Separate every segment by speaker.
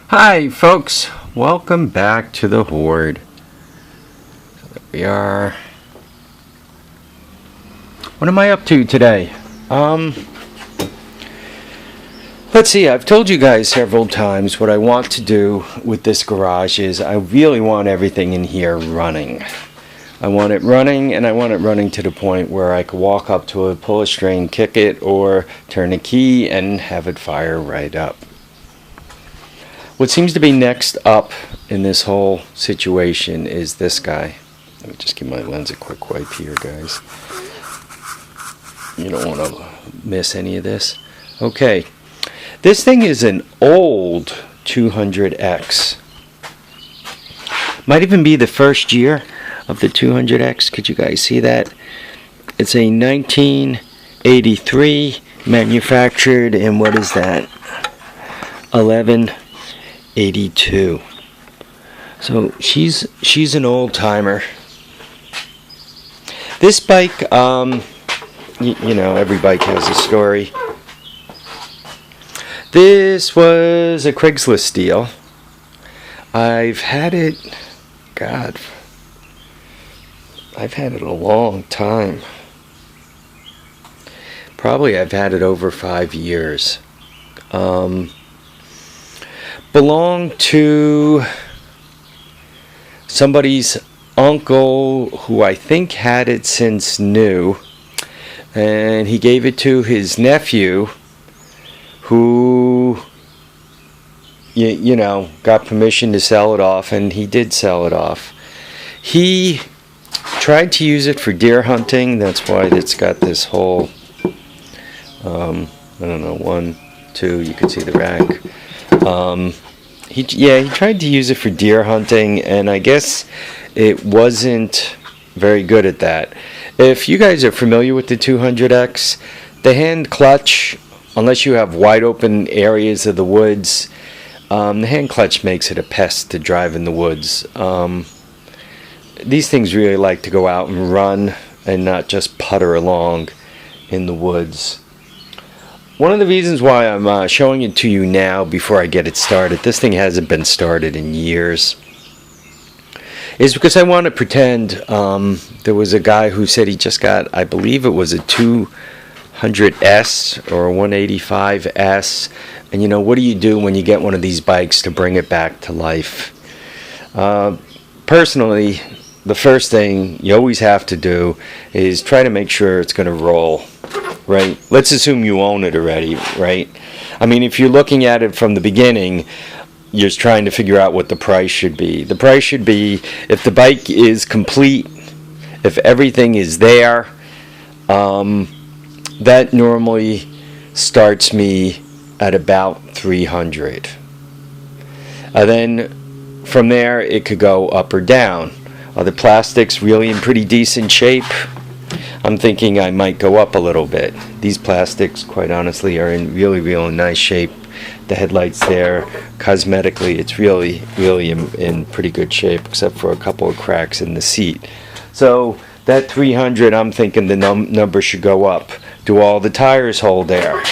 Speaker 1: Hi folks, welcome back to the Hoard. So there we are. What am I up to today? Let's see, I've told you guys several times what I want to do with this garage is I really want everything in here running. I want it running, and I want it running to the point where I could walk up to it, pull a string, kick it, or turn a key and have it fire right up. What seems to be next up in this whole situation is this guy. Let me just give my lens a quick wipe here, guys. You don't want to miss any of this. Okay, this thing is an old 200X. Might even be the first year of the 200X. Could you guys see that? It's a 1983, manufactured in, what is that, 1182. So she's an old timer. This bike, you know, every bike has a story. This was a Craigslist deal. I've had it, God, I've had it a long time. Probably I've had it over 5 years. Belonged to somebody's uncle who I think had it since new, and he gave it to his nephew who you know, got permission to sell it off, and he did sell it off. He tried to use it for deer hunting. That's why it's got this whole I don't know, 1, 2, you can see the rack. He tried to use it for deer hunting, and I guess it wasn't very good at that. If you guys are familiar with the 200X, the hand clutch, unless you have wide open areas of the woods, the hand clutch makes it a pest to drive in the woods. These things really like to go out and run and not just putter along in the woods. One of the reasons why I'm showing it to you now before I get it started, this thing hasn't been started in years, is because I want to pretend there was a guy who said he just got, I believe it was a 200S or a 185S. And you know, what do you do when you get one of these bikes to bring it back to life? Personally, the first thing you always have to do is try to make sure it's going to roll, right? Let's assume you own it already, right? I mean, if you're looking at it from the beginning, you're just trying to figure out what the price should be. The price should be, if the bike is complete, if everything is there, that normally starts me at about 300. Then from there, it could go up or down. Are the plastics really in pretty decent shape? I'm thinking I might go up a little bit. These plastics, quite honestly, are in really, really nice shape. The headlights there, cosmetically, it's really, really in pretty good shape, except for a couple of cracks in the seat. So that 300, I'm thinking the number should go up. Do all the tires hold air?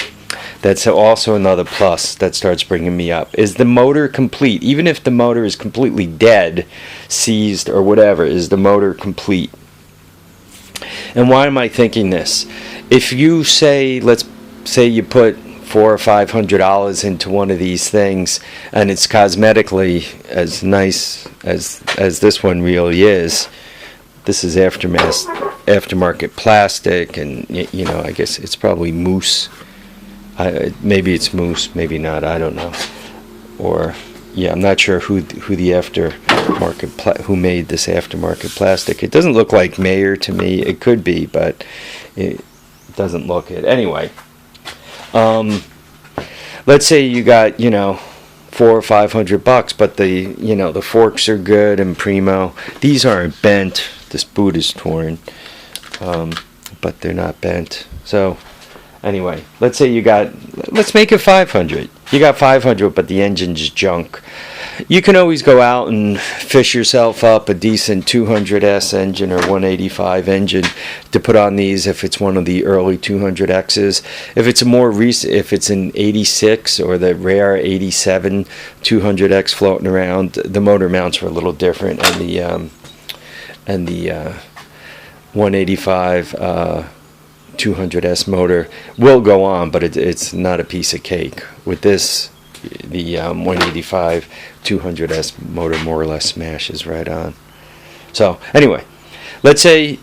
Speaker 1: That's also another plus that starts bringing me up. Is the motor complete? Even if the motor is completely dead, seized, or whatever, is the motor complete? And why am I thinking this? If you say, let's say you put $400 or $500 into one of these things, and it's cosmetically as nice as this one really is. This is aftermarket plastic, and you know, I guess it's probably mousse. Maybe it's mousse, maybe not. I don't know. Or yeah, I'm not sure who the aftermarket who made this aftermarket plastic. It doesn't look like Mayer to me. It could be, but it doesn't look it. Anyway, let's say you got, you know, $400 or $500, but the forks are good and primo. These aren't bent. This boot is torn, but they're not bent. So anyway, let's say let's make it 500. You got 500, but the engine's junk. you can always go out and fish yourself up a decent 200S engine or 185 engine to put on these if it's one of the early 200Xs. If it's a more recent, if it's an 86 or the rare 87 200X floating around, the motor mounts are a little different, and the 185 200S motor will go on, but it's not a piece of cake. With this, the 185 200S motor more or less smashes right on. So anyway, let's say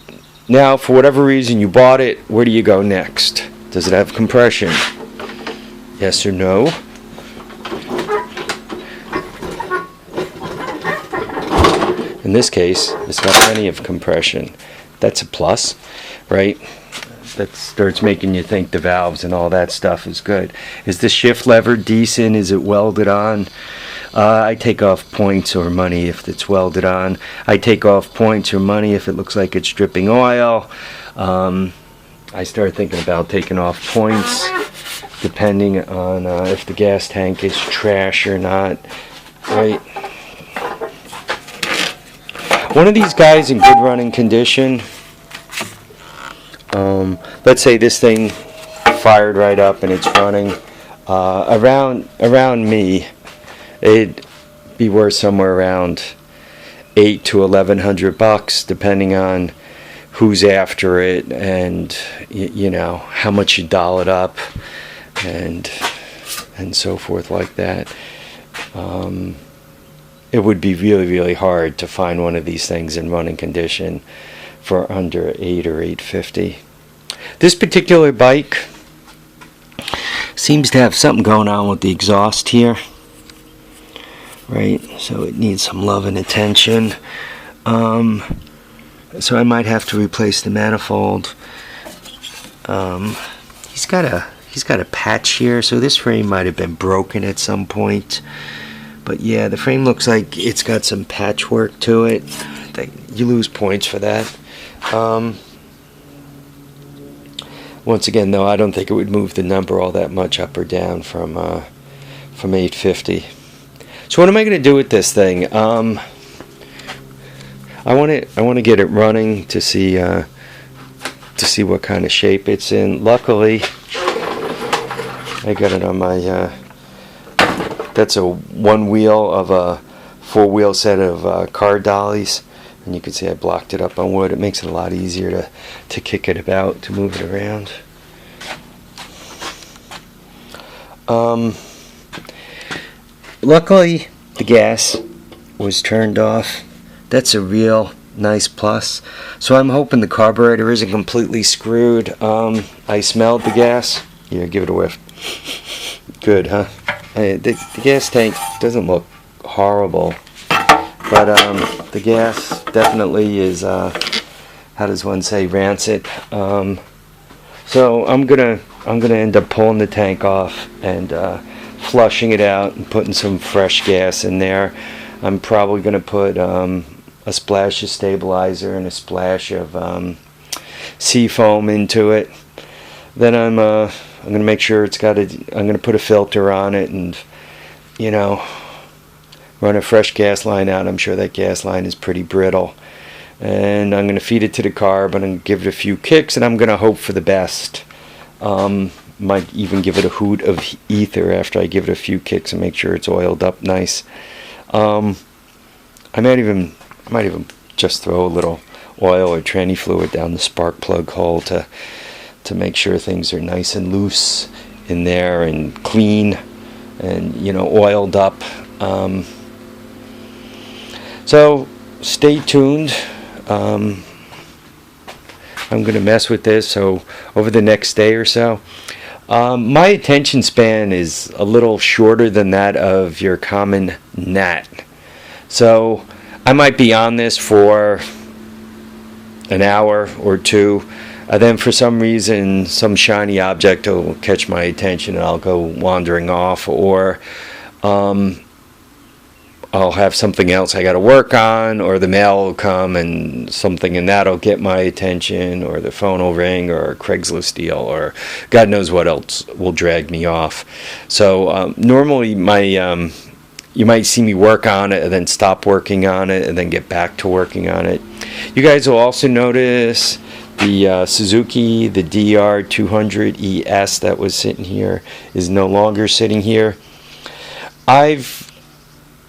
Speaker 1: now for whatever reason you bought it, where do you go next? Does it have compression? Yes or no? In this case, it's got plenty of compression. That's a plus, right? That starts making you think the valves and all that stuff is good. Is the shift lever decent? Is it welded on? I take off points or money if it's welded on. I take off points or money if it looks like it's dripping oil. I start thinking about taking off points depending on if the gas tank is trash or not, right? One of these guys in good running condition, let's say this thing fired right up and it's running, around me, it'd be worth somewhere around $800 to $1,100, depending on who's after it and you know how much you doll it up and so forth like that. It would be really, really hard to find one of these things in running condition for under $800 or $850. This particular bike seems to have something going on with the exhaust here, right? So it needs some love and attention. So I might have to replace the manifold. He's got a patch here, so this frame might have been broken at some point. But yeah, the frame looks like it's got some patchwork to it. You lose points for that. Once again, though, I don't think it would move the number all that much up or down from 850. So what am I going to do with this thing? I want to get it running to see what kind of shape it's in. Luckily, I got it on my. That's a one wheel of a 4-wheel set of car dollies, and you can see I blocked it up on wood. It makes it a lot easier to kick it about, to move it around. Luckily, the gas was turned off. That's a real nice plus. So I'm hoping the carburetor isn't completely screwed. I smelled the gas. Here, give it a whiff. Good, huh? The gas tank doesn't look horrible, but the gas definitely is, how does one say, rancid. So I'm gonna end up pulling the tank off and flushing it out and putting some fresh gas in there. I'm probably gonna put a splash of stabilizer and a splash of sea foam into it. Then I'm going to make sure it's got I'm going to put a filter on it and, you know, run a fresh gas line out. I'm sure that gas line is pretty brittle. And I'm going to feed it to the carb and I'm going to give it a few kicks and I'm going to hope for the best. Might even give it a hoot of ether after I give it a few kicks and make sure it's oiled up nice. I might even just throw a little oil or tranny fluid down the spark plug hole to make sure things are nice and loose in there and clean and, you know, oiled up. So stay tuned. I'm going to mess with this so over the next day or so. My attention span is a little shorter than that of your common gnat. So I might be on this for an hour or two. Then for some reason, some shiny object will catch my attention and I'll go wandering off, or I'll have something else I got to work on, or the mail will come and something and that'll get my attention, or the phone will ring, or a Craigslist deal, or God knows what else will drag me off. So normally my you might see me work on it and then stop working on it and then get back to working on it. You guys will also notice the Suzuki, the DR200ES that was sitting here is no longer sitting here. I've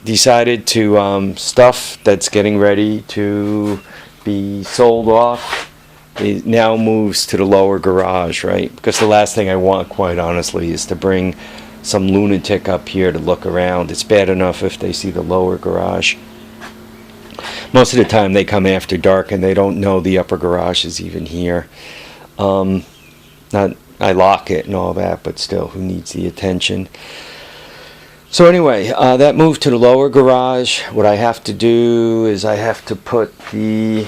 Speaker 1: decided to stuff that's getting ready to be sold off. It now moves to the lower garage, right? Because the last thing I want, quite honestly, is to bring some lunatic up here to look around. It's bad enough if they see the lower garage. Most of the time they come after dark and they don't know the upper garage is even here. I lock it and all that, but still, who needs the attention? So anyway, that moved to the lower garage. What I have to do is I have to put the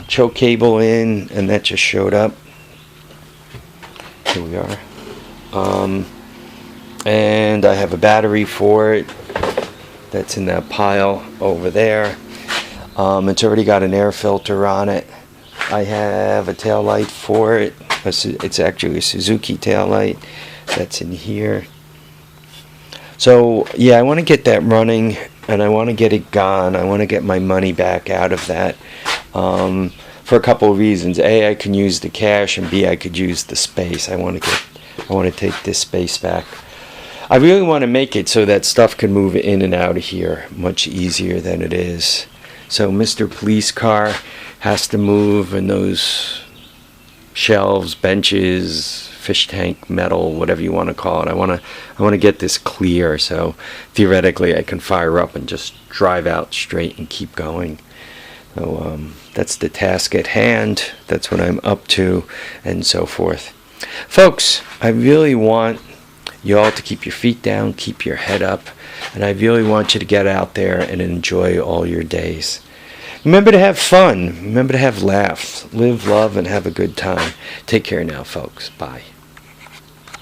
Speaker 1: choke cable in, and that just showed up. Here we are. And I have a battery for it that's in that pile over there. It's already got an air filter on it. I have a tail light for it. It's actually a Suzuki tail light that's in here. So yeah, I want to get that running, and I want to get it gone. I want to get my money back out of that for a couple of reasons. A, I can use the cash, and B, I could use the space. I want to take this space back. I really want to make it so that stuff can move in and out of here much easier than it is. So Mr. Police Car has to move, and those shelves, benches, fish tank, metal, whatever you want to call it. I want to get this clear, so theoretically I can fire up and just drive out straight and keep going. So that's the task at hand. That's what I'm up to, and so forth. Folks, I really want you all to keep your feet down, keep your head up, and I really want you to get out there and enjoy all your days. Remember to have fun. Remember to have laughs. Live, love, and have a good time. Take care now, folks. Bye.